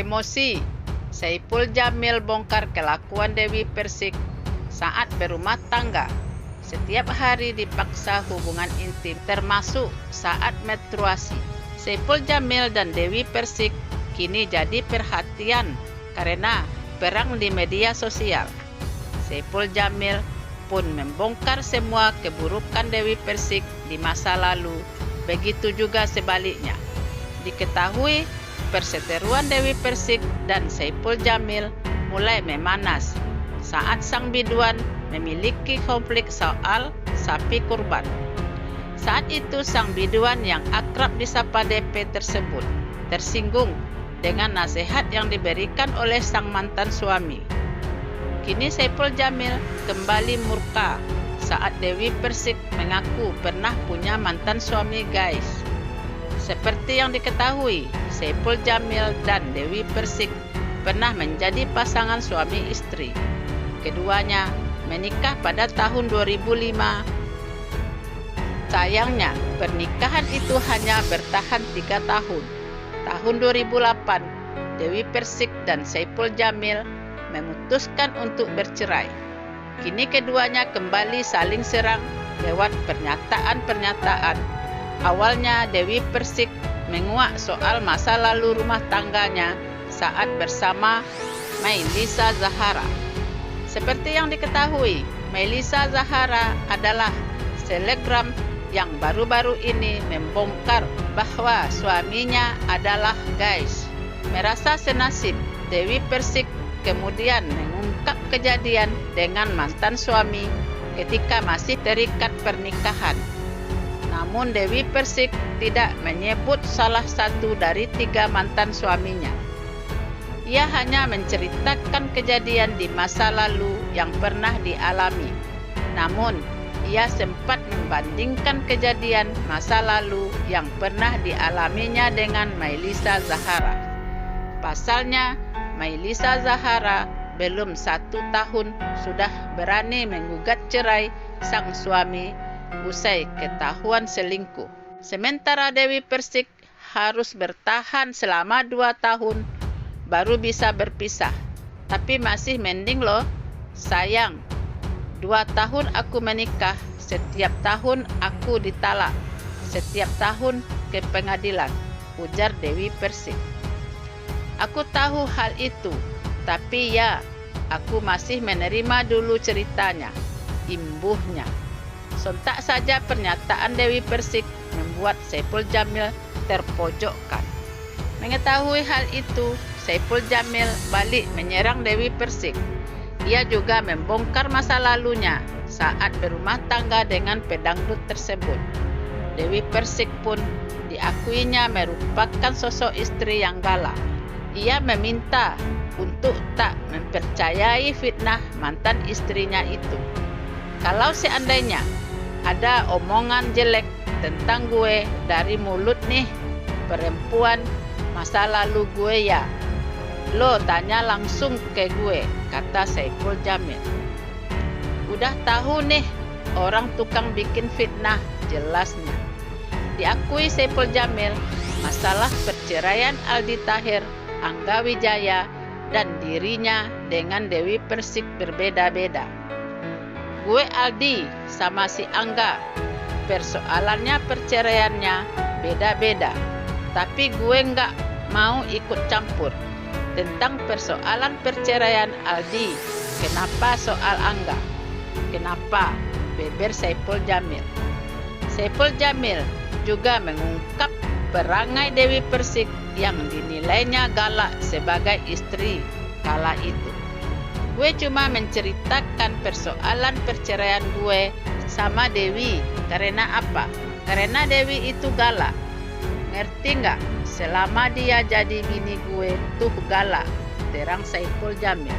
Emosi, Saipul Jamil bongkar kelakuan Dewi Persik saat berumah tangga. Setiap hari dipaksa hubungan intim, termasuk saat menstruasi. Saipul Jamil dan Dewi Persik kini jadi perhatian karena perang di media sosial. Saipul Jamil pun membongkar semua keburukan Dewi Persik di masa lalu, begitu juga sebaliknya. Diketahui perseteruan Dewi Persik dan Saipul Jamil mulai memanas saat sang biduan memiliki konflik soal sapi kurban. Saat itu sang biduan yang akrab disapa DP tersebut tersinggung dengan nasihat yang diberikan oleh sang mantan suami. Kini Saipul Jamil kembali murka saat Dewi Persik mengaku pernah punya mantan suami, guys. Seperti yang diketahui, Saipul Jamil dan Dewi Persik pernah menjadi pasangan suami istri. Keduanya menikah pada tahun 2005. Sayangnya, pernikahan itu hanya bertahan 3 tahun. Tahun 2008, Dewi Persik dan Saipul Jamil memutuskan untuk bercerai. Kini keduanya kembali saling serang lewat pernyataan-pernyataan. Awalnya Dewi Persik menguak soal masa lalu rumah tangganya saat bersama Mailisa Zahara. Seperti yang diketahui, Mailisa Zahara adalah selebgram yang baru-baru ini membongkar bahwa suaminya adalah guys. Merasa senasib, Dewi Persik kemudian mengungkap kejadian dengan mantan suami ketika masih terikat pernikahan. Namun Dewi Persik tidak menyebut salah satu dari 3 mantan suaminya. Ia hanya menceritakan kejadian di masa lalu yang pernah dialami. Namun, ia sempat membandingkan kejadian masa lalu yang pernah dialaminya dengan Mailisa Zahara. Pasalnya, Mailisa Zahara belum 1 tahun sudah berani menggugat cerai sang suami usai ketahuan selingkuh. Sementara Dewi Persik harus bertahan selama 2 tahun baru bisa berpisah. Tapi masih mending loh, sayang. 2 tahun aku menikah, setiap tahun aku ditalak, setiap tahun ke pengadilan, ujar Dewi Persik. Aku tahu hal itu, tapi ya, aku masih menerima dulu ceritanya, imbuhnya. Sontak saja pernyataan Dewi Persik membuat Saipul Jamil terpojokkan. Mengetahui hal itu, Saipul Jamil balik menyerang Dewi Persik. Ia juga membongkar masa lalunya saat berumah tangga dengan pedangdut tersebut. Dewi Persik pun diakuinya merupakan sosok istri yang galak. Ia meminta untuk tak mempercayai fitnah mantan istrinya itu. Kalau seandainya ada omongan jelek tentang gue dari mulut nih perempuan masa lalu gue ya, lo tanya langsung ke gue, kata Saipul Jamil. Udah tahu nih orang tukang bikin fitnah, jelasnya. Diakui Saipul Jamil, masalah perceraian Aldi Tahir, Angga Wijaya, dan dirinya dengan Dewi Persik berbeda-beda. Gue Aldi sama si Angga, persoalannya perceraiannya beda-beda, tapi gue nggak mau ikut campur tentang persoalan perceraian Aldi. Kenapa soal Angga? Kenapa? Beber Saipul Jamil. Saipul Jamil juga mengungkap perangai Dewi Persik yang dinilainya galak sebagai istri kala itu. Gue cuma menceritakan persoalan perceraian gue sama Dewi. Karena apa? Karena Dewi itu galak. Ngerti nggak? Selama dia jadi bini gue tuh galak, terang Saipul Jamil.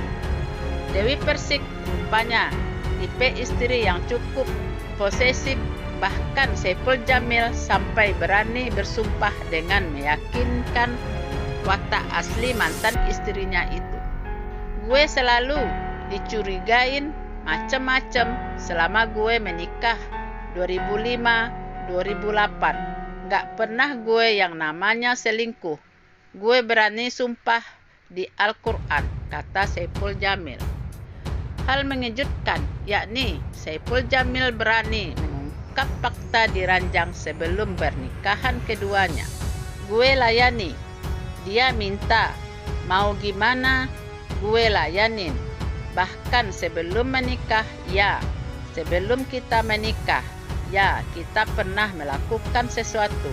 Dewi Persik rupanya tipe istri yang cukup posesif. Bahkan Saipul Jamil sampai berani bersumpah dengan meyakinkan watak asli mantan istrinya itu. Gue selalu dicurigain macem-macem selama gue menikah 2005-2008. Gak pernah gue yang namanya selingkuh. Gue berani sumpah di Al-Quran, kata Saiful Jamil. Hal mengejutkan, yakni Saiful Jamil berani mengungkap fakta di ranjang sebelum pernikahan keduanya. Gue layani, dia minta, mau gimana, gue layanin. Bahkan sebelum menikah, ya, sebelum kita menikah, ya, kita pernah melakukan sesuatu.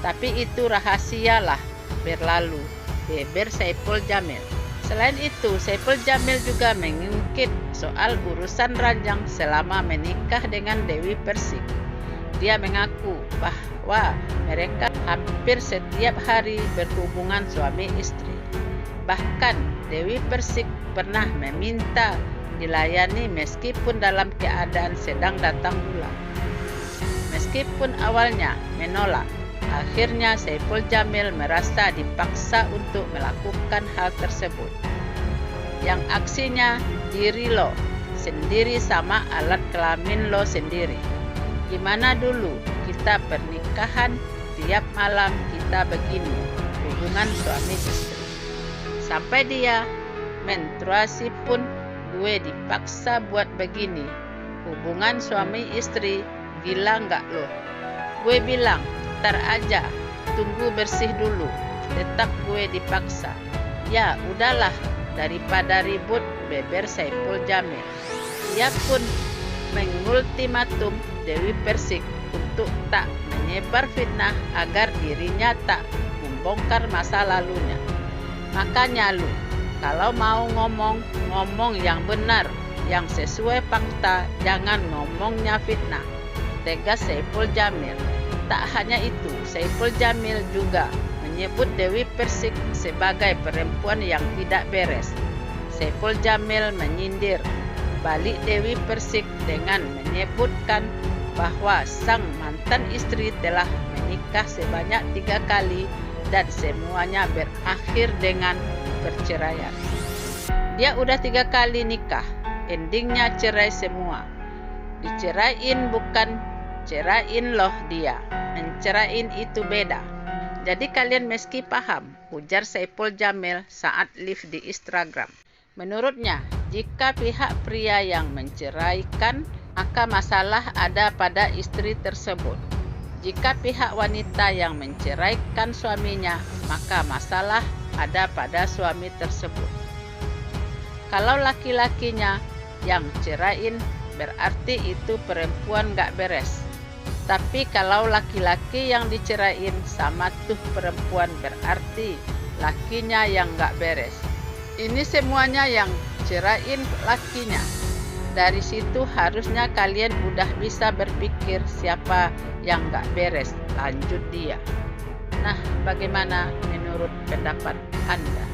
Tapi itu rahasialah, berlalu, beber Saiful Jamil. Selain itu, Saiful Jamil juga mengungkit soal urusan ranjang selama menikah dengan Dewi Persik. Dia mengaku bahwa mereka hampir setiap hari berhubungan suami istri. Bahkan Dewi Persik pernah meminta dilayani meskipun dalam keadaan sedang datang bulan. Meskipun awalnya menolak, akhirnya Saiful Jamil merasa dipaksa untuk melakukan hal tersebut. Yang aksinya diri lo sendiri sama alat kelamin lo sendiri. Gimana dulu kita pernikahan, tiap malam kita begini, hubungan suami istri. Sampai dia menstruasi pun gue dipaksa buat begini, hubungan suami istri, gila nggak lo? Gue bilang, ntar aja, tunggu bersih dulu, tetap gue dipaksa. Ya udahlah, daripada ribut, beber Saiful Jamil. Ia pun mengultimatum Dewi Persik untuk tak menyebar fitnah agar dirinya tak membongkar masa lalunya. Makanya lu, kalau mau ngomong yang benar, yang sesuai fakta, jangan ngomongnya fitnah, tegas Saiful Jamil. Tak hanya itu, Saiful Jamil juga menyebut Dewi Persik sebagai perempuan yang tidak beres. Saiful Jamil menyindir balik Dewi Persik dengan menyebutkan bahwa sang mantan istri telah menikah sebanyak 3 kali dan semuanya berakhir dengan perceraian. Dia udah 3 kali nikah, endingnya cerai semua. Diceraiin bukan cerain loh dia, mencerain itu beda. Jadi kalian meski paham, ujar Saiful Jamil saat live di Instagram. Menurutnya, jika pihak pria yang menceraikan, maka masalah ada pada istri tersebut. Jika pihak wanita yang menceraikan suaminya, maka masalah ada pada suami tersebut. Kalau laki-lakinya yang cerain, berarti itu perempuan gak beres. Tapi kalau laki-laki yang dicerain sama tuh perempuan, berarti lakinya yang gak beres. Ini semuanya yang cerain lakinya. Dari situ harusnya kalian udah bisa berpikir siapa yang gak beres, lanjut dia. Nah, bagaimana menurut pendapat Anda?